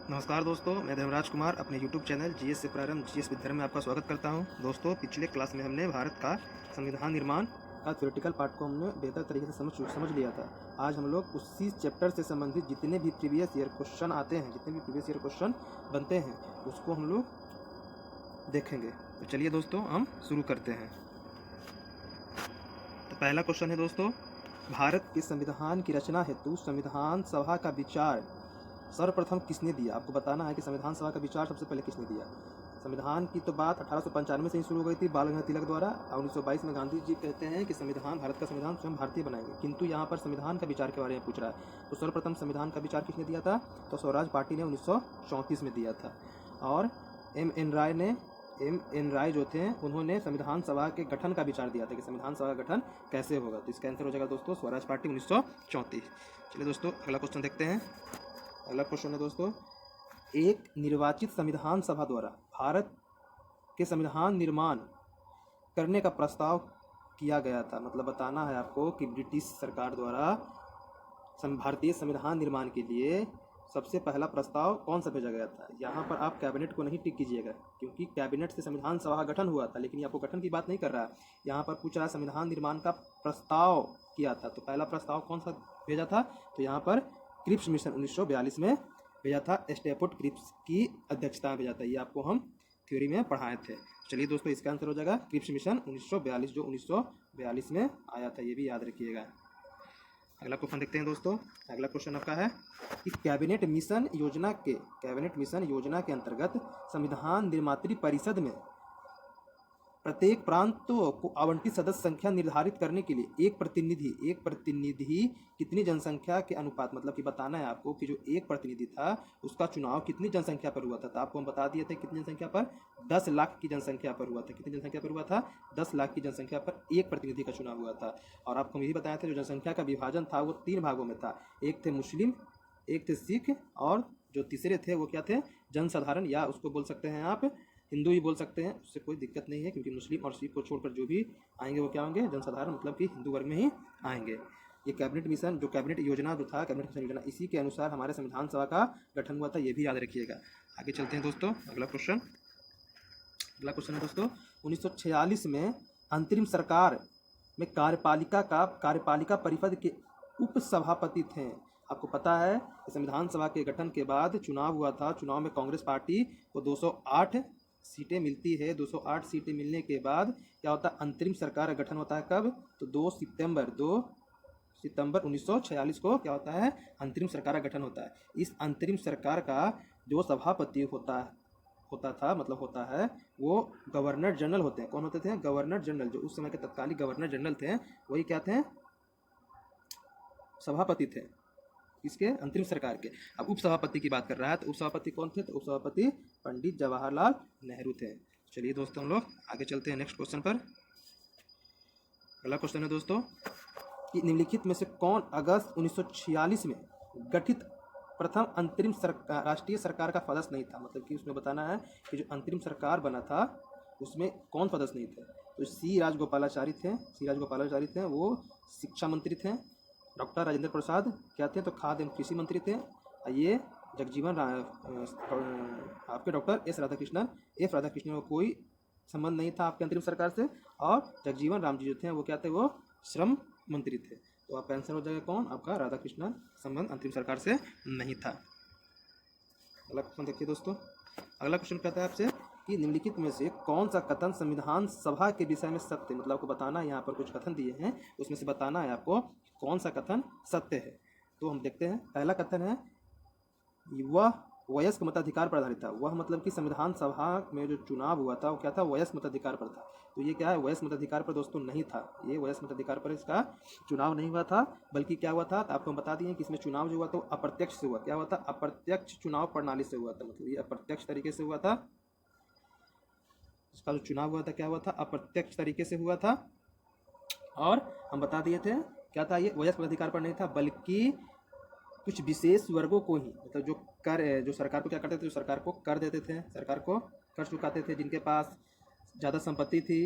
नमस्कार दोस्तों, मैं देवराज कुमार अपने YouTube चैनल जीएस से प्रारंभ जीएस विद्यालय में आपका स्वागत करता हूं। दोस्तों, पिछले क्लास में हमने भारत का संविधान निर्माण का थ्योरेटिकल पार्ट को हमने बेहतर तरीके से समझ लिया था। आज हम लोग उसी चैप्टर से संबंधित जितने भी प्रीवियस ईयर क्वेश्चन आते हैं, जितने भी प्रीवियस ईयर क्वेश्चन बनते हैं, उसको हम लोग देखेंगे। तो चलिए दोस्तों, हम शुरू करते हैं। तो पहला क्वेश्चन है दोस्तों, भारत के संविधान की रचना हेतु संविधान सभा का विचार सर्वप्रथम किसने दिया? आपको बताना है कि संविधान सभा का विचार सबसे पहले किसने दिया। संविधान की तो बात 1895 से ही शुरू हो गई थी बाल गंगाधर तिलक द्वारा, और 1922 में गांधी जी कहते हैं कि संविधान, भारत का संविधान स्वयं भारतीय बनाएंगे। किंतु यहाँ पर संविधान का विचार के बारे में पूछ रहा है। तो सर्वप्रथम संविधान का विचार किसने दिया था? तो स्वराज पार्टी ने 1934 में दिया था। और एम एन राय जो थे, उन्होंने संविधान सभा के गठन का विचार दिया था कि संविधान सभा का गठन कैसे होगा। तो इसका आंसर हो जाएगा दोस्तों स्वराज पार्टी 1934। चलिए दोस्तों, अगला क्वेश्चन देखते हैं। अगला क्वेश्चन है दोस्तों, एक निर्वाचित संविधान सभा द्वारा भारत के संविधान निर्माण करने का प्रस्ताव किया गया था। मतलब बताना है आपको कि ब्रिटिश सरकार द्वारा भारतीय संविधान निर्माण के लिए सबसे पहला प्रस्ताव कौन सा भेजा गया था। यहाँ पर आप कैबिनेट को नहीं टिक कीजिएगा, क्योंकि कैबिनेट से संविधान सभा का गठन हुआ था, लेकिन ये आपको गठन की बात नहीं कर रहा है। यहाँ पर पूछ रहा है संविधान निर्माण का प्रस्ताव किया था। तो पहला प्रस्ताव कौन सा भेजा था? तो यहाँ पर क्रिप्स मिशन 1942 में भेजा था। स्टैफोर्ड क्रिप्स की अध्यक्षता में भेजा था। ये आपको हम थ्योरी में पढ़ाए थे। चलिए दोस्तों, इसका आंसर हो जाएगा क्रिप्स मिशन 1942, जो 1942 में आया था। ये भी याद रखिएगा। अगला क्वेश्चन देखते हैं दोस्तों। अगला क्वेश्चन आपका है कि कैबिनेट मिशन योजना के अंतर्गत संविधान निर्मात्री परिषद में प्रत्येक प्रांत को आवंटित सदस्य संख्या निर्धारित करने के लिए एक प्रतिनिधि कितनी जनसंख्या के अनुपात, मतलब कि बताना है आपको कि जो एक प्रतिनिधि था उसका चुनाव कितनी जनसंख्या पर हुआ था। तो आपको हम बता दिए थे कितनी जनसंख्या पर, 10 लाख की जनसंख्या पर हुआ था। कितनी जनसंख्या पर हुआ था? 10 लाख की जनसंख्या पर एक प्रतिनिधि का चुनाव हुआ था। और आपको हम यही बताया था जो जनसंख्या का विभाजन था वो 3 भागों में था। एक थे मुस्लिम, एक थे सिख, और जो तीसरे थे वो क्या थे? जनसाधारण, या उसको बोल सकते हैं आप हिंदू ही बोल सकते हैं। उससे कोई दिक्कत नहीं है, क्योंकि मुस्लिम और सिख को छोड़कर जो भी आएंगे वो क्या होंगे? जनसाधारण, मतलब कि हिंदू वर्ग में ही आएंगे। ये कैबिनेट मिशन, जो कैबिनेट योजना जो था, कैबिनेट मिशन योजना, इसी के अनुसार हमारे संविधान सभा का गठन हुआ था। ये भी याद रखिएगा। आगे चलते हैं दोस्तों। अगला क्वेश्चन है दोस्तों, 1946 में अंतरिम सरकार में कार्यपालिका परिषद के उप सभापति थे। आपको पता है कि संविधान सभा के गठन के बाद चुनाव हुआ था। चुनाव में कांग्रेस पार्टी को 208 सीटें मिलती है। 208 सीटें मिलने के बाद क्या होता है? अंतरिम सरकार का गठन होता है। कब? तो 2 सितंबर 1946 को क्या होता है? अंतरिम सरकार का गठन होता है। इस अंतरिम सरकार का जो सभापति होता है वो गवर्नर जनरल होते हैं। कौन होते थे? Governor general. जो उस समय के तत्कालीन गवर्नर जनरल थे वही क्या थे? सभापति थे। इसके अंतरिम सरकार के। अब उपसभापति की बात कर रहा है, तो उपसभापति कौन थे? तो उपसभापति पंडित जवाहरलाल नेहरू थे। चलिए दोस्तों, हम लोग आगे चलते हैं नेक्स्ट क्वेश्चन पर। अगला क्वेश्चन है दोस्तों कि निम्नलिखित में से कौन अगस्त 1946 में गठित प्रथम अंतरिम राष्ट्रीय सरकार का सदस्य नहीं था। मतलब कि उसमें बताना है कि जो अंतरिम सरकार बना था उसमें कौन सदस्य नहीं थे। तो सी राजगोपालाचारी थे, वो शिक्षा मंत्री थे। डॉक्टर राजेंद्र प्रसाद क्या थे? तो खाद्य एवं कृषि मंत्री थे। ये जगजीवन आपके डॉक्टर एफ राधाकृष्णन का कोई संबंध नहीं था आपके अंतरिम सरकार से। और जगजीवन राम जी जो थे वो क्या थे? वो श्रम मंत्री थे। तो आपका आंसर हो जाएगा कौन? आपका राधाकृष्णन। संबंध अंतरिम सरकार से नहीं था। अगला क्वेश्चन देखिए दोस्तों। अगला क्वेश्चन कहता है आपसे कि निम्नलिखित में से कौन सा कथन संविधान सभा के विषय में सत्य, मतलब आपको बताना है, यहाँ पर कुछ कथन दिए हैं, उसमें से बताना है आपको कौन सा कथन सत्य है। तो हम देखते हैं। पहला कथन है वह वयस्क मताधिकार पर आधारित था। वह मतलब कि संविधान सभा में जो चुनाव हुआ था वो क्या था? वयस्क मताधिकार पर था। तो ये क्या है? वयस्क मताधिकार पर दोस्तों नहीं था। ये वयस्क मताधिकार पर इसका चुनाव नहीं हुआ था, बल्कि क्या हुआ था? तो आपको हम बता दिए कि इसमें चुनाव जो हुआ था अप्रत्यक्ष से हुआ। क्या हुआ था? अप्रत्यक्ष चुनाव प्रणाली से हुआ था। मतलब ये अप्रत्यक्ष तरीके से हुआ था। इसका जो चुनाव हुआ था क्या हुआ था? अप्रत्यक्ष तरीके से हुआ था। और हम बता दिए थे क्या था? ये वयस्क मताधिकार पर नहीं था, बल्कि कुछ विशेष वर्गों को ही, मतलब जो सरकार को क्या करते थे? जो सरकार को कर देते थे, सरकार को कर चुकाते थे, जिनके पास ज़्यादा संपत्ति थी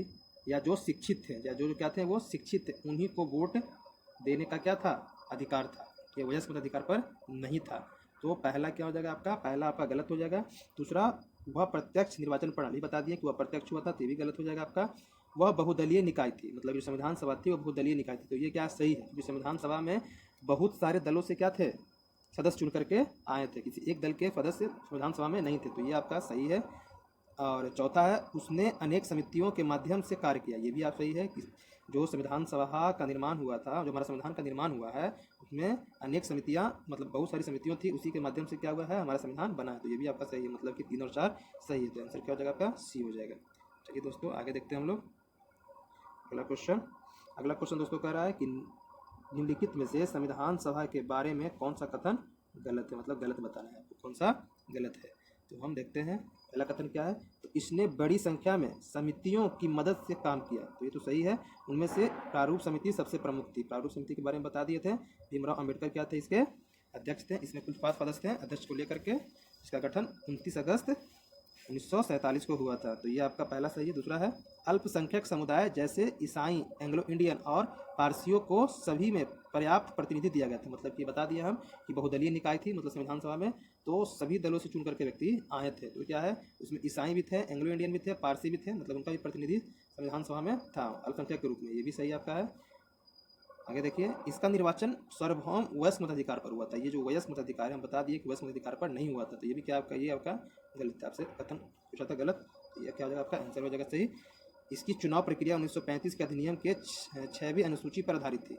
या जो शिक्षित थे, या जो क्या थे? वो शिक्षित थे, उन्हीं को वोट देने का क्या था? अधिकार था। ये वयस्क मताधिकार पर नहीं था। तो पहला क्या हो जाएगा आपका, पहला आपका गलत हो जाएगा। दूसरा, वह प्रत्यक्ष निर्वाचन प्रणाली बता दिए कि वह प्रत्यक्ष हुआ था, तो ये भी गलत हो जाएगा आपका। वह बहुदलीय निकाय थी, मतलब जो संविधान सभा थी वह बहुदलीय निकाय थी, तो ये क्या सही है, जो संविधान सभा में बहुत सारे दलों से क्या थे, सदस्य चुन करके आए थे, किसी एक दल के सदस्य संविधान सभा में नहीं थे, तो ये आपका सही है। और चौथा है, उसने अनेक समितियों के माध्यम से कार्य किया, ये भी आप सही है कि जो संविधान सभा का निर्माण हुआ था, जो हमारा संविधान का निर्माण हुआ है, उसमें अनेक समितियां, मतलब बहुत सारी समितियों थी, उसी के माध्यम से क्या हुआ है, हमारा संविधान बना है, तो ये भी आपका सही है, मतलब कि 3 और 4 सही है, तो आंसर क्या हो जाएगा आपका सी हो जाएगा। चलिए दोस्तों आगे देखते हैं हम लोग अगला क्वेश्चन। अगला क्वेश्चन दोस्तों कह रहा है कि निम्नलिखित में से संविधान सभा के बारे में कौन सा कथन गलत है, मतलब गलत बताना है आपको, कौन सा गलत है। तो हम देखते हैं पहला कथन क्या है, तो इसने बड़ी संख्या में समितियों की मदद से काम किया, तो ये तो सही है। उनमें से प्रारूप समिति सबसे प्रमुख थी, प्रारूप समिति के बारे में बता दिए थे। भीमराव अंबेडकर क्या थे, इसके अध्यक्ष थे। इसमें कुल 5 सदस्य थे अध्यक्ष को लेकर के। इसका गठन 29 अगस्त 1947 को हुआ था, तो ये आपका पहला सही है। दूसरा है, अल्पसंख्यक समुदाय जैसे ईसाई, एंग्लो इंडियन और पारसियों को सभी में पर्याप्त प्रतिनिधि दिया गया था, मतलब कि बता दिया हम कि बहुदलीय निकाय थी, मतलब संविधान सभा में तो सभी दलों से चुन करके व्यक्ति आए थे, तो क्या है उसमें ईसाई भी थे, एंग्लो इंडियन भी थे, पारसी भी थे, मतलब उनका भी प्रतिनिधि संविधान सभा में था अल्पसंख्यक के रूप में, ये भी सही आपका है। आगे देखिए, इसका निर्वाचन सार्वभौम वयस्क मताधिकार पर हुआ था, ये जो वयस्क मताधिकार है हम बता दिए कि वयस्क मताधिकार पर नहीं हुआ था, तो ये भी क्या आपका, ये आपका गलत है, आपसे कथन पूछा था गलत, तो ये क्या हो जाएगा आपका आंसर हो जाएगा सही। इसकी चुनाव प्रक्रिया 1935 के अधिनियम के 6वीं अनुसूची पर आधारित थी।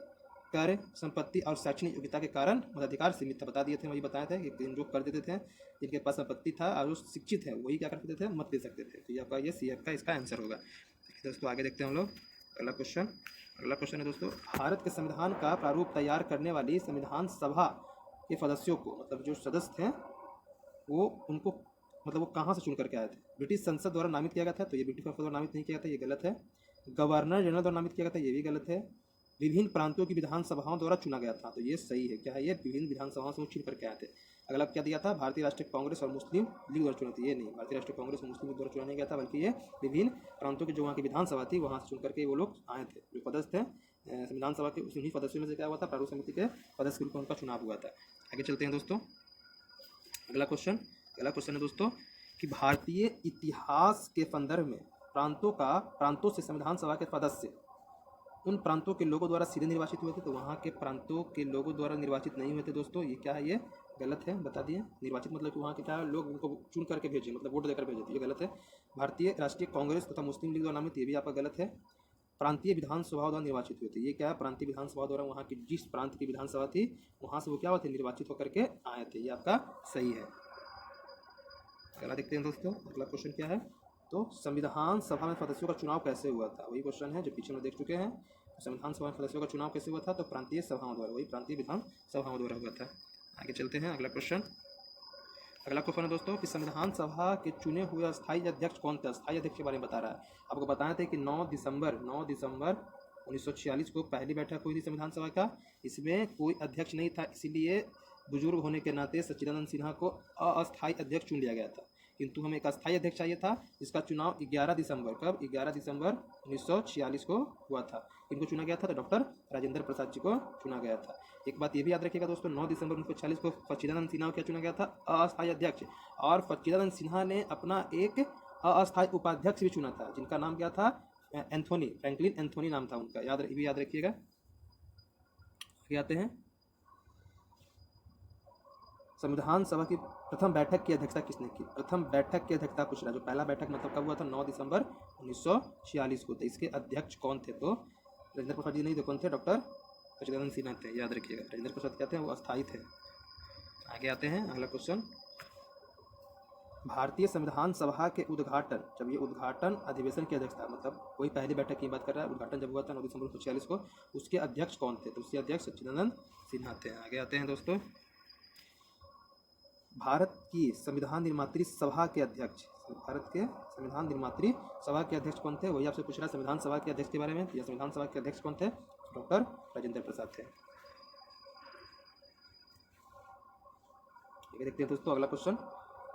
कर, संपत्ति और शैक्षणिक योग्यता के कारण मताधिकार सीमित था, बता दिए थे, वही बताए थे कि जो कर देते थे, जिनके पास संपत्ति था और जो शिक्षित है वही क्या करते थे, मत दे सकते थे, तो ये आपका ये सी का इसका आंसर होगा। दोस्तों आगे देखते हैं हम लोग अगला क्वेश्चन। अगला क्वेश्चन है दोस्तों, भारत के संविधान का प्रारूप तैयार करने वाली संविधान सभा के सदस्यों को, मतलब जो सदस्य थे वो उनको, मतलब वो कहाँ से चुन करके आए थे, ब्रिटिश संसद द्वारा नामित किया गया था, तो ये ब्रिटिश संसद द्वारा नामित नहीं किया गया था, ये गलत है। गवर्नर जनरल द्वारा नामित किया गया था, ये भी गलत है। विभिन्न प्रांतों की विधानसभाओं द्वारा चुना गया था, तो ये सही है, क्या है ये, विभिन्न विधानसभाओं से चुन करके आए थे। अगला क्या दिया था, भारतीय राष्ट्रीय कांग्रेस और मुस्लिम लीग द्वारा चुना था, ये नहीं, भारतीय राष्ट्रीय कांग्रेस और मुस्लिम लीग द्वारा चुना नहीं गया था, बल्कि ये विभिन्न प्रांतों की जो वहाँ की विधानसभा थी वहाँ से चुन करके वो लोग आए थे, जो सदस्य थे संविधान सभा के, उन्हीं सदस्यों में से क्या हुआ था, प्रारूप समिति के सदस्य के रूप में उनका चुनाव हुआ था। आगे चलते हैं दोस्तों अगला क्वेश्चन। अगला क्वेश्चन है दोस्तों कि भारतीय इतिहास के संदर्भ में प्रांतों से संविधान सभा के सदस्य उन प्रांतों के लोगों द्वारा सीधे निर्वाचित हुए थे, तो वहाँ के प्रांतों के लोगों द्वारा निर्वाचित नहीं हुए थे दोस्तों, ये क्या है, ये गलत है, बता दिए। निर्वाचित मतलब कि वहाँ के क्या लोग उनको चुन करके भेजे, मतलब वोट देकर भेजे, तो ये गलत है। भारतीय राष्ट्रीय कांग्रेस तथा मुस्लिम लीग द्वारा नामित, ये भी आपका गलत है। प्रांतीय विधानसभा द्वारा निर्वाचित हुए थे, ये क्या है, प्रांतीय विधानसभा द्वारा वहाँ की जिस प्रांत की विधानसभा थी वहाँ से वो क्या हुए थे, निर्वाचित होकर के आए थे, ये आपका सही है। अगला देखते हैं दोस्तों, अगला क्वेश्चन क्या है, तो संविधान सभा में सदस्यों का चुनाव कैसे हुआ था, वही क्वेश्चन है जो पीछे में देख चुके हैं। संविधान सभा में सदस्यों का चुनाव कैसे हुआ था, तो प्रांतीय सभाओं द्वारा, वही प्रांतीय विधान सभाओं द्वारा हुआ था। आगे चलते हैं अगला क्वेश्चन। अगला क्वेश्चन है दोस्तों कि संविधान सभा के चुने हुए अस्थायी अध्यक्ष कौन थे, अस्थायी अध्यक्ष के बारे में बता रहा है। आपको बताए थे कि 9 दिसंबर 1946 को पहली बैठक हुई थी संविधान सभा का, इसमें कोई अध्यक्ष नहीं था, इसीलिए बुजुर्ग होने के नाते सच्चिदानंद सिन्हा को अस्थायी अध्यक्ष चुन लिया गया था, किंतु हमें एक अस्थायी अध्यक्ष चाहिए था, जिसका चुनाव 11 दिसंबर 1946 को हुआ था। इनको चुना गया था, तो डॉक्टर राजेंद्र प्रसाद जी को चुना गया था। एक बात ये भी याद रखिएगा दोस्तों, 9 दिसंबर 1946 को सच्चिदानंद सिन्हा को क्या चुना गया था, अस्थायी अध्यक्ष, और सच्चिदानंद सिन्हा ने अपना एक अस्थायी उपाध्यक्ष भी चुना था, जिनका नाम क्या था, एंथोनी, फ्रैंकलिन एंथोनी नाम था उनका, ये भी याद रखिएगा। आगे आते हैं, संविधान सभा की प्रथम बैठक की अध्यक्षता किसने की, प्रथम बैठक की अध्यक्षता पूछ रहा है, जो पहला बैठक मतलब कब हुआ था, 9 दिसंबर 1946 को, तो इसके अध्यक्ष कौन थे, तो राजेंद्र प्रसाद जी नहीं थे, कौन थे, डॉक्टर सच्चिदानंद सिन्हा थे, याद रखिएगा। राजेंद्र प्रसाद क्या थे, वो अस्थायी थे। आगे आते हैं अगला क्वेश्चन, भारतीय संविधान सभा के उद्घाटन, जब ये उद्घाटन अधिवेशन की अध्यक्षता, मतलब वही पहली बैठक की बात कर रहा है, उद्घाटन जब हुआ था 9 दिसंबर 1946 को, उसके अध्यक्ष कौन थे, तो उसके अध्यक्ष सच्चिदानंद सिन्हा थे। आगे आते हैं दोस्तों, भारत की संविधान निर्मात्री सभा के अध्यक्ष, भारत के संविधान निर्मात्री सभा के अध्यक्ष कौन थे, वही आपसे पूछ रहा है संविधान सभा के अध्यक्ष के बारे में, या संविधान सभा के अध्यक्ष कौन थे, डॉक्टर राजेंद्र प्रसाद थे। देखते हैं दोस्तों अगला क्वेश्चन,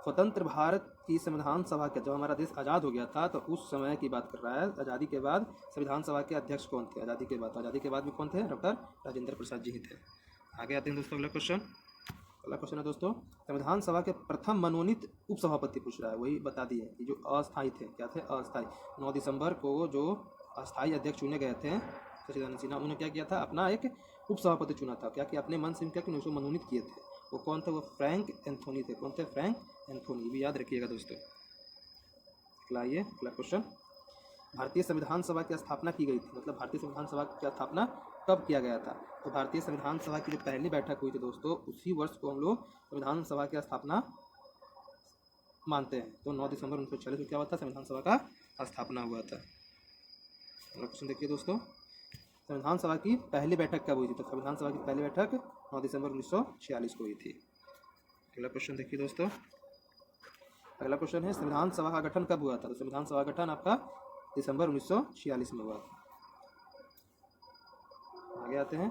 स्वतंत्र भारत की संविधान सभा के, जब हमारा देश आज़ाद हो गया था तो उस समय की बात कर रहा है, आज़ादी के बाद संविधान सभा के अध्यक्ष कौन थे, आज़ादी के बाद भी कौन थे, डॉक्टर राजेंद्र प्रसाद जी ही थे। आगे आते हैं दोस्तों अगला क्वेश्चन, अगला क्वेश्चन है दोस्तों, संविधान सभा के प्रथम मनोनीत उपसभापति पूछ रहा है, वही बता दिए कि जो अस्थायी थे, क्या थे, अस्थायी। 9 दिसंबर को जो अस्थायी अध्यक्ष चुने गए थे सच्चिदानंद सिन्हा, उन्होंने क्या किया था, अपना एक उपसभापति चुना था। क्या कि अपने मन से क्या कि उसको मनोनीत किए थे। वो कौन थे, वो फ्रैंक एंथोनी थे। कौन थे, फ्रैंक एंथोनी, भी याद रखिएगा दोस्तों। लाइए अगला क्वेश्चन, भारतीय संविधान सभा की स्थापना की गई थी, मतलब भारतीय संविधान सभा की स्थापना कब किया गया था। तो भारतीय संविधान सभा की जो पहली बैठक हुई थी दोस्तों, उसी वर्ष को हम लोग संविधान सभा की स्थापना मानते हैं। तो 9 दिसंबर 1946 में क्या हुआ था, संविधान सभा का स्थापना हुआ था। अगला क्वेश्चन देखिए दोस्तों, संविधान सभा की पहली बैठक कब हुई थी। तो संविधान सभा की पहली बैठक 9 दिसंबर 1946 को हुई थी। अगला क्वेश्चन देखिए दोस्तों, अगला क्वेश्चन है, संविधान सभा का गठन कब हुआ था। तो संविधान सभा का गठन आपका दिसंबर 1946 में हुआ था। आगे आते हैं,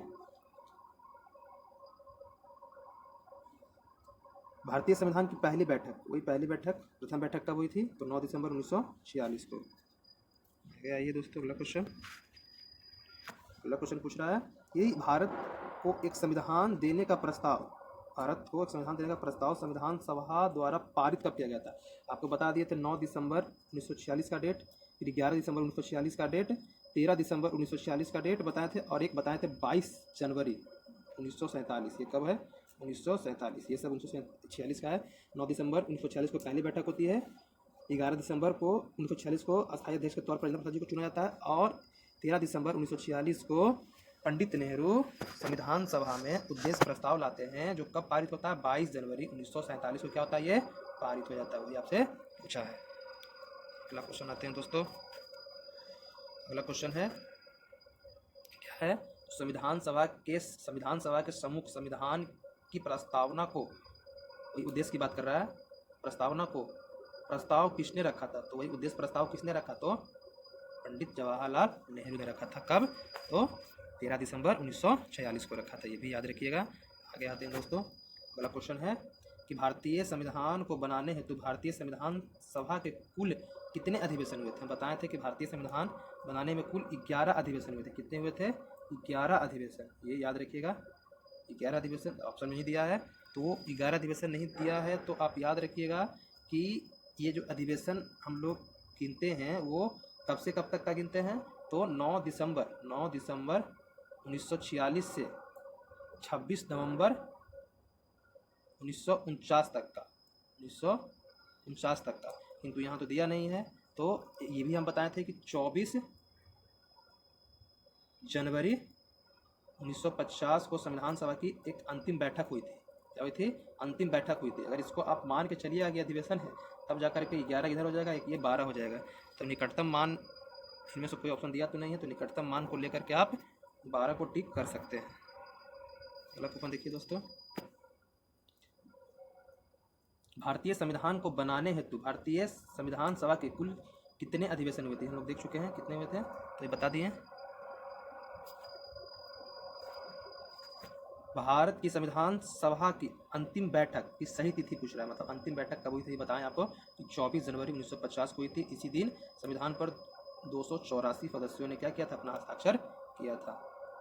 भारतीय संविधान की पहली बैठक, वही पहली बैठक, प्रथम बैठक कब हुई थी। तो 9 दिसंबर 1946 को। आगे आइए दोस्तों, अगला क्वेश्चन, अगला क्वेश्चन पूछ रहा है कि भारत को एक संविधान देने का प्रस्ताव, भारत को एक संविधान देने का प्रस्ताव संविधान सभा द्वारा पारित कब किया गया था। आपको बता दिए थे 9 दिसंबर 1946 का डेट, फिर 11 दिसंबर 1946 का डेट, 13 दिसंबर 1946 का डेट बताए थे, और एक बताए थे 22 जनवरी 1947। ये कब है, 1947। ये सब 1946 का है। 9 दिसंबर 1946 को पहली बैठक होती है। 11 दिसंबर को 1946 को अस्थायी अध्यक्ष के तौर पर राजेंद्र प्रसाद जी को चुना जाता है, और 13 दिसंबर 1946 को पंडित नेहरू संविधान सभा में उद्देश्य प्रस्ताव लाते हैं, जो कब पारित होता है, 22 जनवरी 1947 को क्या होता है, ये पारित हो जाता है। वही आपसे पूछा है। अगला क्वेश्चन आते हैं दोस्तों, अगला क्वेश्चन है, क्या है, संविधान सभा के सम्मुख संविधान की प्रस्तावना को, वही उद्देश्य की बात कर रहा है, प्रस्तावना को, प्रस्ताव किसने रखा था। तो वही उद्देश्य प्रस्ताव किसने रखा, तो पंडित जवाहरलाल नेहरू ने रखा था। कब, तो 13 दिसंबर 1946 को रखा था। ये भी याद रखिएगा। आगे आते हैं दोस्तों, अगला क्वेश्चन है कि भारतीय संविधान को बनाने हेतु भारतीय संविधान सभा के कुल कितने अधिवेशन हुए थे। हम बताए थे कि भारतीय संविधान बनाने में कुल 11 अधिवेशन हुए थे। कितने हुए थे, 11 अधिवेशन। ये याद रखिएगा, 11 अधिवेशन। ऑप्शन में ही दिया है, तो 11 अधिवेशन नहीं दिया है तो आप याद रखिएगा कि ये जो अधिवेशन हम लोग गिनते हैं वो कब से कब तक का गिनते हैं। तो 9 दिसंबर 1946 से 26 नवंबर 1949 तक का, 1949 तक का। किंतु यहाँ तो दिया नहीं है, तो ये भी हम बताए थे कि 24 जनवरी 1950 को संविधान सभा की एक अंतिम बैठक हुई थी। क्या हुई थी, अंतिम बैठक हुई थी। अगर इसको आप मान के चलिए आगे अधिवेशन है, तब जाकर के 11 इधर हो जाएगा, एक ये 12 हो जाएगा। तो निकटतम मान, इनमें से कोई ऑप्शन दिया तो नहीं है, तो निकटतम मान को लेकर के आप 12 को टिक कर सकते हैं। अगला क्वेश्चन देखिए दोस्तों, भारतीय संविधान को बनाने हेतु भारतीय संविधान सभा के कुल कितने अधिवेशन हुए थे। हम लोग देख चुके हैं कितने हुए थे, तो ये बता दिए। भारत की संविधान सभा की अंतिम बैठक की सही तिथि पूछ रहा है, मतलब अंतिम बैठक कब हुई थी बताएं आपको। तो 24 जनवरी 1950 को हुई थी। इसी दिन संविधान पर 284 सदस्यों ने क्या किया था, अपना हस्ताक्षर किया था।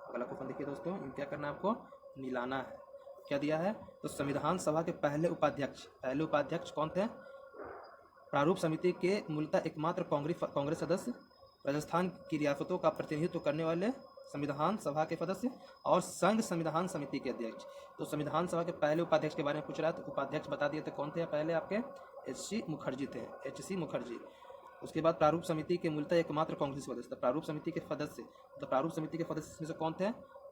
अगला क्वेश्चन देखिए दोस्तों, इन क्या करना है आपको, मिलाना है। क्या दिया है, तो संविधान सभा के पहले उपाध्यक्ष कौन थे। प्रारूप समिति के मूलतः एकमात्र कांग्रेस सदस्य, राजस्थान की रियासतों का प्रतिनिधित्व करने वाले संविधान सभा के सदस्य, और संघ संविधान समिति के अध्यक्ष। तो संविधान सभा के पहले उपाध्यक्ष के बारे में पूछ रहा है, तो उपाध्यक्ष बता दिए थे कौन थे पहले आपके, एच.सी. मुखर्जी थे, एच.सी. मुखर्जी। उसके बाद प्रारूप समिति के मूलतः एकमात्र कांग्रेस सदस्य, प्रारूप समिति के सदस्य, तो प्रारूप समिति के सदस्य में से कौन थे,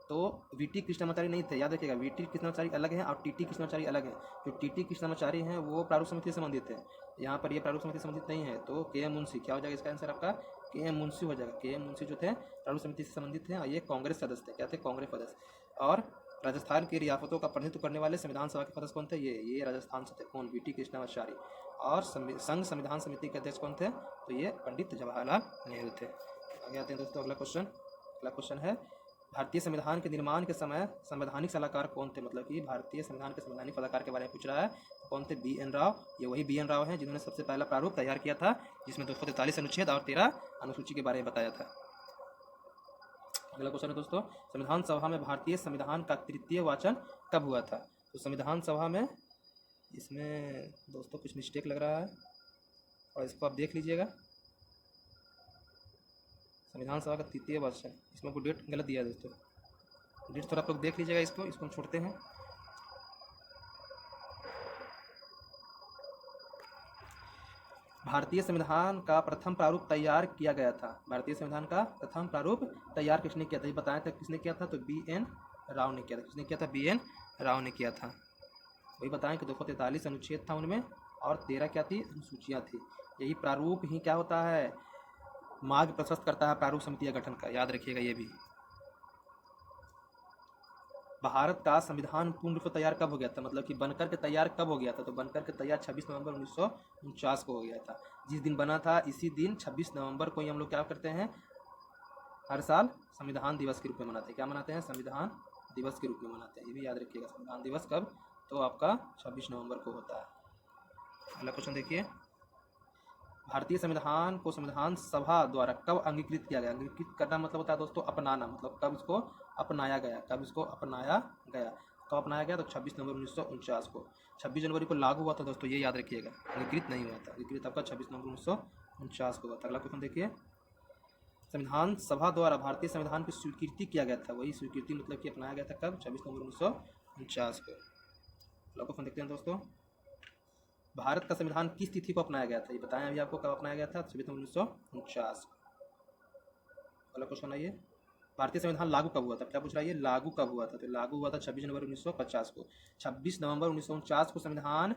तो वी.टी. कृष्णामाचारी नहीं थे। याद रखिएगा, वी.टी. कृष्णामाचारी अलग हैं और टी.टी. कृष्णामाचारी अलग है। जो टी.टी. कृष्णामाचारी हैं वो प्रारूप समिति से संबंधित है, यहाँ पर ये प्रारूप समिति से संबंधित नहीं है। तो के.एम. मुंशी, क्या हो जाएगा इसका आंसर आपका, के.एम. मुंशी हो जाएगा। के.एम. मुंशी जो थे प्रारूप समिति से संबंधित हैं, और ये कांग्रेस सदस्य थे। क्या थे, कांग्रेस सदस्य। और राजस्थान की रियासतों का प्रतिनिधित्व करने वाले संविधान सभा के सदस्य कौन थे, ये राजस्थान से थे। कौन, वी.टी. कृष्णामाचारी। और संघ संविधान समिति के अध्यक्ष कौन थे, तो ये पंडित जवाहरलाल नेहरू थे। आगे आते हैं दोस्तों, अगला क्वेश्चन है, भारतीय संविधान के निर्माण के समय संवैधानिक सलाहकार कौन थे, मतलब कि भारतीय संविधान के संवैधानिक सलाहकार के बारे में पूछ रहा है। कौन थे, बी.एन. राव। ये वही बी.एन. राव हैं जिन्होंने सबसे पहला प्रारूप तैयार किया था, जिसमें 243 अनुच्छेद और 13 अनुसूची के बारे में बताया था। अगला क्वेश्चन है दोस्तों, संविधान सभा में भारतीय संविधान का तृतीय वाचन कब हुआ था। तो संविधान सभा में इसमें दोस्तों कुछ मिस्टेक लग रहा है और इसको आप देख लीजिएगा। संविधान सभा का तृतीय वर्ष है, इसमें आपको डेट गलत दिया है दोस्तों, डेट थोड़ा आप लोग देख लीजिएगा। इसको हम छोड़ते हैं। भारतीय संविधान का प्रथम प्रारूप तैयार किया गया था। भारतीय संविधान का प्रथम प्रारूप तैयार किसने किया था? ये बताया था किसने किया था, तो बी.एन. राव ने किया था। किसने किया था? बी.एन. राव ने किया था। वही बताएं कि 243 अनुच्छेद था उनमें और 13 क्या थी? अनुसूचियाँ थी। यही प्रारूप ही क्या होता है? मार्ग प्रशस्त करता है प्रारूप समिति का गठन का, याद रखिएगा ये भी। भारत का संविधान पूर्ण रूप से तैयार कब हो गया था? मतलब कि बनकर के तैयार कब हो गया था? तो बनकर के तैयार 26 नवंबर 1949 को हो गया था। जिस दिन बना था इसी दिन 26 नवंबर को ही हम लोग क्या करते हैं? हर साल संविधान दिवस के रूप में मनाते हैं। क्या मनाते हैं? संविधान दिवस के रूप में मनाते हैं। ये भी याद रखिएगा। संविधान दिवस कब? तो आपका 26 नवंबर को होता है। अगला क्वेश्चन देखिए, भारतीय संविधान को संविधान सभा द्वारा कब अंगीकृत किया गया? अंगीकृत करना मतलब होता है दोस्तों अपनाना, मतलब कब इसको अपनाया गया? कब इसको अपनाया गया? कब अपनाया गया? तो 26 नवंबर 1949 को। 26 जनवरी को लागू हुआ था दोस्तों, ये याद रखिएगा। अंगीकृत नहीं हुआ था, अंगीकृत आपका 26 नवंबर 1949 को हुआ था। अगला क्वेश्चन देखिए, संविधान सभा द्वारा भारतीय संविधान की स्वीकृति किया गया था। वही स्वीकृति मतलब कि अपनाया गया था कब? 26 नवंबर 1949 को। अगला क्वेश्चन देखते हैं दोस्तों, भारत का संविधान किस तिथि को अपनाया गया था? ये बताएं अभी आपको कब अपनाया गया था? 26 नवंबर 1949। अगला क्वेश्चन आइए, भारतीय संविधान लागू कब हुआ था? क्या पूछ रहा है ये? लागू कब हुआ था? तो लागू हुआ था 26 जनवरी 1950 को। 26 नवंबर 1949 को संविधान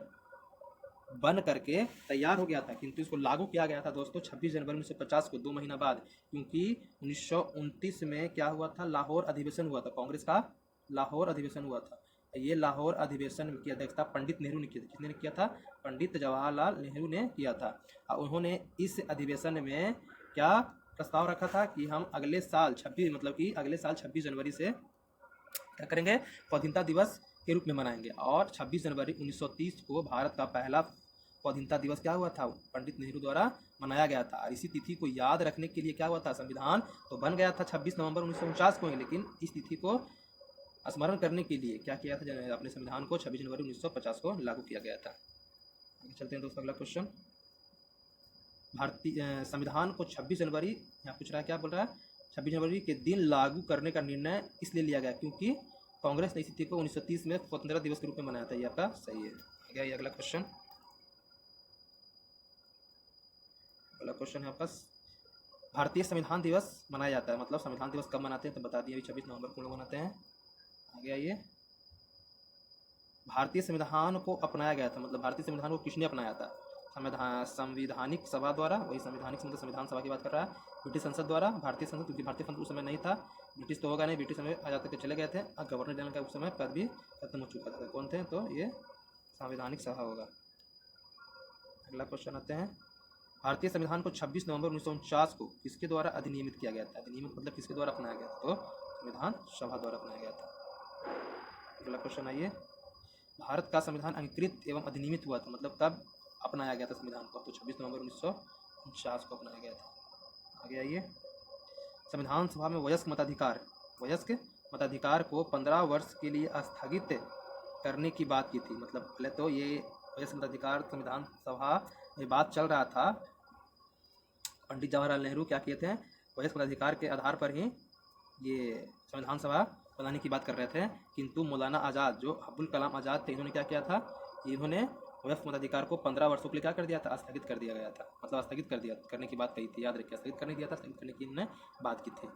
बन करके तैयार हो गया था, किंतु इसको लागू किया गया था दोस्तों 26 जनवरी 1950 को, 2 महीना बाद। क्योंकि 1929 में क्या हुआ था? लाहौर अधिवेशन हुआ था, कांग्रेस का लाहौर अधिवेशन हुआ था। ये लाहौर अधिवेशन की अध्यक्षता पंडित नेहरू ने की थी। किसने किया था? पंडित जवाहरलाल नेहरू ने किया था। और उन्होंने इस अधिवेशन में क्या प्रस्ताव रखा था कि हम अगले साल 26 मतलब कि अगले साल 26 जनवरी से क्या करेंगे? स्वाधीनता दिवस के रूप में मनाएंगे। और 26 जनवरी 1930 को भारत का पहला स्वाधीनता दिवस क्या हुआ था? पंडित नेहरू द्वारा मनाया गया था। और इसी तिथि को याद रखने के लिए क्या हुआ था? संविधान तो बन गया था 26 नवंबर 1949 को, लेकिन इस तिथि को स्मरण करने के लिए क्या किया था? अपने संविधान को 26 जनवरी 1950 को लागू किया गया था। आगे चलते हैं दोस्तों, अगला क्वेश्चन, भारतीय संविधान को 26 जनवरी, यहाँ पूछ रहा है क्या बोल रहा है? 26 जनवरी के दिन लागू करने का निर्णय इसलिए लिया गया क्योंकि कांग्रेस ने इस तिथि को 1930 में स्वतंत्रता दिवस के रूप में मनाया था। ये आपका सही है। आगे अगला क्वेश्चन, अगला क्वेश्चन है आपका, भारतीय संविधान दिवस मनाया जाता है, मतलब संविधान दिवस कब मनाते हैं? तो बता दिए, 26 नवंबर को लोग मनाते हैं। आगे आइए, भारतीय संविधान को अपनाया गया था, मतलब भारतीय संविधान को किसने अपनाया था? संविधानिक सभा द्वारा। वही संविधानिक मतलब संविधान सभा की बात कर रहा है। ब्रिटिश संसद द्वारा, भारतीय संसद, क्योंकि भारतीय संसद उस समय नहीं था, ब्रिटिश तो होगा नहीं, ब्रिटिश समय आजाद करके चले गए थे और गवर्नर जनरल का उस समय पद भी खत्म हो चुका था। कौन थे? तो ये संवैधानिक सभा होगा। अगला क्वेश्चन आते हैं, भारतीय संविधान को 26 नवंबर 1949 को किसके द्वारा अधिनियमित किया गया था? अधिनियमित मतलब किसके द्वारा अपनाया गया था? तो संविधान सभा द्वारा अपनाया गया था। अगला क्वेश्चन आइए, भारत का संविधान अंगीकृत एवं अधिनियमित हुआ था, मतलब कब अपनाया गया था संविधान को? तो 26 नवंबर 1949 को अपनाया गया था। आगे आइए, संविधान सभा में वयस्क मताधिकार को 15 वर्ष के लिए स्थगित करने की बात की थी। मतलब पहले तो ये वयस्क मताधिकार संविधान सभा में बात चल रहा था, पंडित जवाहरलाल नेहरू क्या किए थे? वयस्क मताधिकार के आधार पर ही ये संविधान सभा बनाने की बात कर रहे थे, किंतु मौलाना आज़ाद, जो अब्दुल कलाम आज़ाद थे, इन्होंने क्या किया था? इन्होंने वयस्क मताधिकार को 15 वर्षों के लिए क्या कर दिया था? स्थगित कर दिया गया था, मतलब स्थगित कर दिया, करने की बात कही थी, याद रखिए। स्थगित करने दिया था, स्थगित करने की इन्होंने बात की थी।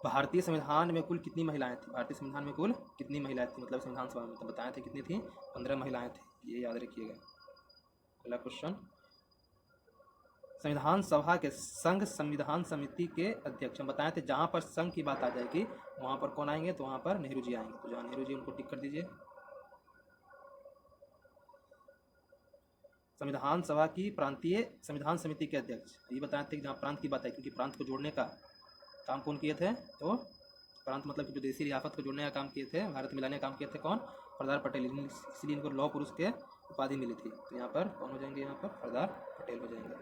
भारतीय संविधान में कुल कितनी महिलाएं थी? भारतीय संविधान में कुल कितनी महिलाएं थी? मतलब संविधान सभा में तो बताए थे कितनी थी? 15 महिलाएं थी, ये याद रखिएगा। अगला क्वेश्चन, संविधान सभा के संघ संविधान समिति के अध्यक्ष, हम बताए थे जहाँ पर संघ की बात आ जाएगी वहाँ पर कौन आएंगे? तो वहाँ पर नेहरू जी आएंगे। तो जहाँ नेहरू जी, उनको टिक कर दीजिए। संविधान सभा की प्रांतीय संविधान समिति के अध्यक्ष, ये बताए थे जहाँ प्रांत की बात है, क्योंकि प्रांत को जोड़ने का काम कौन किए थे? तो प्रांत मतलब कि जो देशी रियासत को जोड़ने का काम किए थे, भारत मिलाने का काम किए थे कौन? सरदार पटेल। इसलिए इनको लौह पुरुष के उपाधि मिली थी। तो यहाँ पर कौन हो जाएंगे? यहाँ पर सरदार पटेल हो जाएंगे।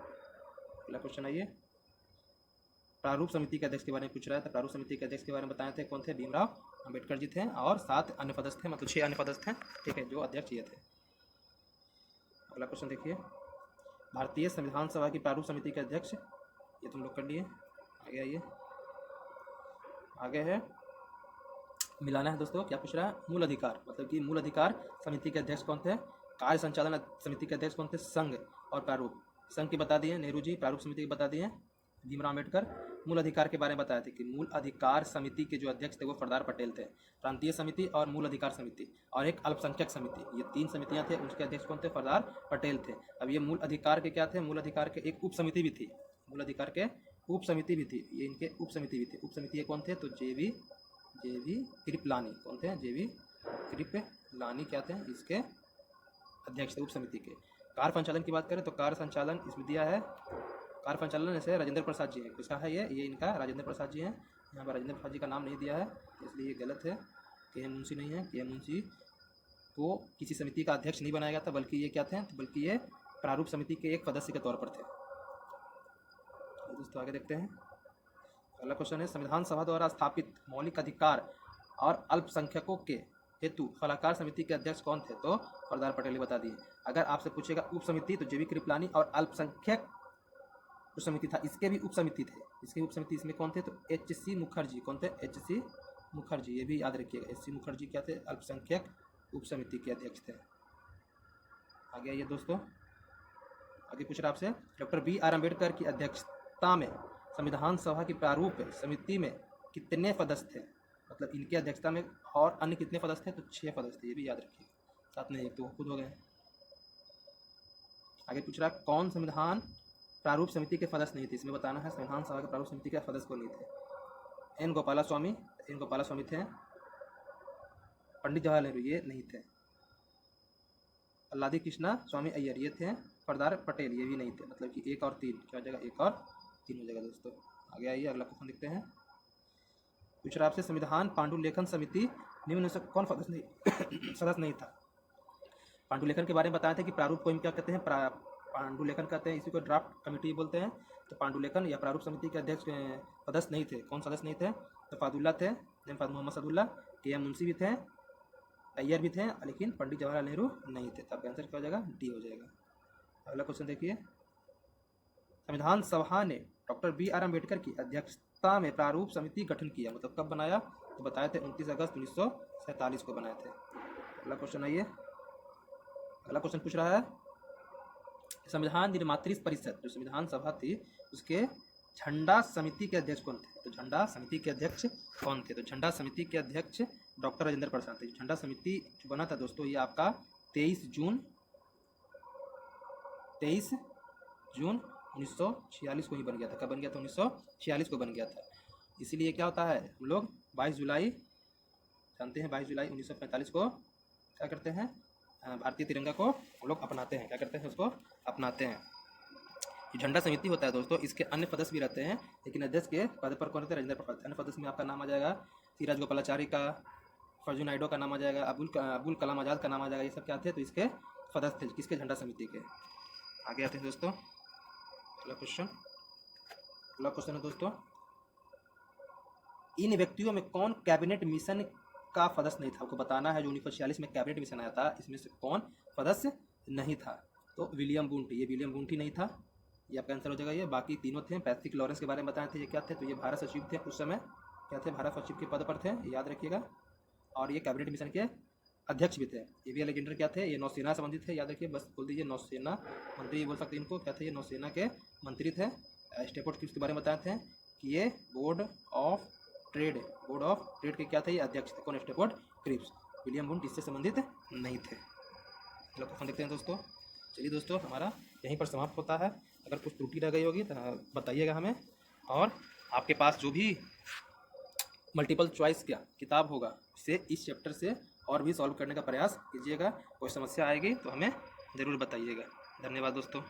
अगला क्वेश्चन आइए, प्रारूप समिति के अध्यक्ष के बारे में पूछ रहा है, तो प्रारूप समिति के अध्यक्ष के बारे में बताए थे कौन थे, भीमराव अंबेडकर जी थे, और 7 अन्य पदस्थ थे, मतलब 6 अन्य पदस्थ थे, ठीक है, जो अध्यक्ष ये थे। अगला क्वेश्चन देखिए, भारतीय संविधान सभा की प्रारूप समिति के अध्यक्ष, ये तुम लोग कर लिए। आगे आइए, आगे है मिलाना है दोस्तों। क्या पूछ रहा है, मूल अधिकार, मतलब कि मूल अधिकार समिति के अध्यक्ष कौन थे, कार्य संचालन समिति के अध्यक्ष कौन थे, संघ और प्रारूप। संघ की बता दिए नेहरू जी, प्रारूप समिति की बता दिए भीमराव अम्बेडकर। मूल अधिकार के बारे में बताए थे कि मूल अधिकार समिति के जो अध्यक्ष थे वो सरदार पटेल थे। प्रांतीय समिति और मूल अधिकार समिति और एक अल्पसंख्यक समिति, ये 3 समितियां थे, उसके अध्यक्ष कौन थे, सरदार पटेल थे। अब ये मूल अधिकार के क्या थे, मूल अधिकार के एक उप समिति भी थी, मूल अधिकार के उप समिति भी थी, ये इनके उप समिति भी थे। उप समिति कौन थे, तो जेवी कृपलानी, कौन थे, जेवी कृपलानी क्या थे, इसके अध्यक्ष थे उप समिति के। कार्य संचालन की बात करें तो कार्य संचालन इसमें दिया है, कार्य संचालन जैसे राजेंद्र प्रसाद जी हैं, किसका है ये इनका राजेंद्र प्रसाद जी हैं। यहाँ पर राजेंद्र प्रसाद जी का नाम नहीं दिया है, इसलिए ये गलत है। के मुंशी नहीं है, के मुंशी को किसी समिति का अध्यक्ष नहीं बनाया गया था, बल्कि ये क्या थे, बल्कि ये प्रारूप समिति के एक सदस्य के तौर पर थे। दोस्तों आगे देखते हैं, अगला क्वेश्चन है, संविधान सभा द्वारा स्थापित मौलिक अधिकार और अल्पसंख्यकों के हेतु सलाहकार समिति के अध्यक्ष कौन थे, तो सरदार पटेल ने बता दिए। अगर आपसे पूछेगा उप समिति, तो जेवी कृपलानी और अल्पसंख्यक उप समिति था, इसके भी उप समिति थे, इसके उप समिति इसमें कौन थे, तो HC मुखर्जी, कौन थे, HC मुखर्जी, ये भी याद रखिएगा, HC मुखर्जी क्या थे, अल्पसंख्यक उप समिति के अध्यक्ष थे। आगे आइए दोस्तों, आगे पूछ रहा आपसे, डॉक्टर BR अम्बेडकर की अध्यक्षता में संविधान सभा की प्रारूप समिति में कितने सदस्य थे, मतलब इनकी अध्यक्षता में और अन्य कितने सदस्य थे, तो 6 सदस्य थे, ये भी याद रखिए, साथ में एक तो खुद हो गए। आगे पूछ रहा कौन संविधान प्रारूप समिति के सदस्य नहीं थे, इसमें बताना है संविधान सभा के प्रारूप समिति के सदस्य को नहीं थे। एन गोपाला स्वामी थे, पंडित जवाहरलाल नेहरू ये नहीं थे, अल्लादी कृष्णा स्वामी अय्यर ये थे, सरदार पटेल ये भी नहीं थे, मतलब कि 1 और 3 क्या हो जाएगा, 1 और 3 हो जाएगा दोस्तों। आगे आइए, अगला क्वेश्चन देखते हैं। पूछ रहा आपसे, संविधान पांडुलेखन समिति निम्न से कौन सदस्य नहीं था। पांडुलेखन के बारे में बताया था कि प्रारूप को हम क्या कहते हैं, पांडुलेखन कहते हैं, इसी को ड्राफ्ट कमेटी बोलते हैं। तो पांडुलेखन या प्रारूप समिति के अध्यक्ष सदस्य नहीं थे, कौन सदस्य नहीं थे, तो फादुल्ला थे, मोहम्मद सदुल्ला, के मुंशी भी थे, अय्यर भी थे, लेकिन पंडित जवाहरलाल नेहरू नहीं थे। तब आंसर क्या हो जाएगा, डी हो जाएगा। अगला क्वेश्चन देखिए, संविधान सभा ने डॉक्टर BR अम्बेडकर की अध्यक्षता में प्रारूप समिति गठन किया, मतलब कब बनाया, तो बताए थे 29 अगस्त 1947 को बनाए थे। अगला क्वेश्चन आइए, अगला क्वेश्चन पूछ रहा है, संविधान निर्मात्री परिषद जो संविधान सभा थी उसके झंडा समिति के अध्यक्ष कौन थे, तो झंडा समिति के अध्यक्ष कौन थे, तो झंडा समिति के अध्यक्ष डॉक्टर राजेंद्र प्रसाद थे। झंडा समिति जो बना था दोस्तों, ये आपका 23 जून 1946 को ही बन गया था। कब बन गया था, 1946 को बन गया था। इसीलिए क्या होता है, हम लोग 22 जुलाई जानते हैं, 22 जुलाई 1945 को क्या करते हैं, भारतीय तिरंगा को हम लोग अपनाते हैं, क्या करते हैं, उसको अपनाते हैं। ये झंडा समिति होता है दोस्तों, इसके अन्य सदस्य भी रहते हैं, लेकिन अध्यक्ष के पद पर कौन रहते हैं, राजेंद्र प्रसाद। अन्य सदस्य में आपका नाम आ जाएगा सी राजगोपालाचारी का, फर्जू नायडू का नाम आ जाएगा, अबुल कलाम आज़ाद का नाम आ जाएगा। ये सब क्या थे, तो इसके सदस्य थे, किसके, झंडा समिति के। आगे आते हैं दोस्तों, अगला क्वेश्चन है दोस्तों, इन व्यक्तियों में कौन कैबिनेट मिशन का सदस्य नहीं था, आपको बताना है। जो 1946 में कैबिनेट मिशन आया था, इसमें से कौन सदस्य नहीं था, तो विलियम बूंटी, ये विलियम बूंटी नहीं था, ये आपका आंसर हो जाएगा। ये बाकी तीनों थे। पैट्रिक लॉरेंस के बारे में बताए थे, ये क्या थे, तो ये भारत सचिव थे, उस समय क्या थे, भारत सचिव के पद पर थे, याद रखिएगा। और ये कैबिनेट मिशन के अध्यक्ष भी थे। एवी अलेक्जेंडर क्या थे, ये नौसेना से संबंधित थे, याद रखिए, बस बोल दीजिए नौसेना मंत्री, ये बोल सकते हैं इनको, क्या थे, ये नौसेना के मंत्री थे। स्टेपोर्ट क्रिप्स के बारे में बताए थे कि ये बोर्ड ऑफ ट्रेड के क्या थे, ये अध्यक्ष थे, कौन, स्टेपोर्ट क्रिप्स। विलियम बूंट इससे संबंधित नहीं थे। चलो क्वेश्चन देखते हैं दोस्तों। चलिए दोस्तों, हमारा यहीं पर समाप्त होता है। अगर कुछ त्रुटि रह गई होगी तो बताइएगा हमें, और आपके पास जो भी मल्टीपल चॉइस का किताब होगा उसे इस चैप्टर से और भी सॉल्व करने का प्रयास कीजिएगा। कोई समस्या आएगी तो हमें ज़रूर बताइएगा। धन्यवाद दोस्तों।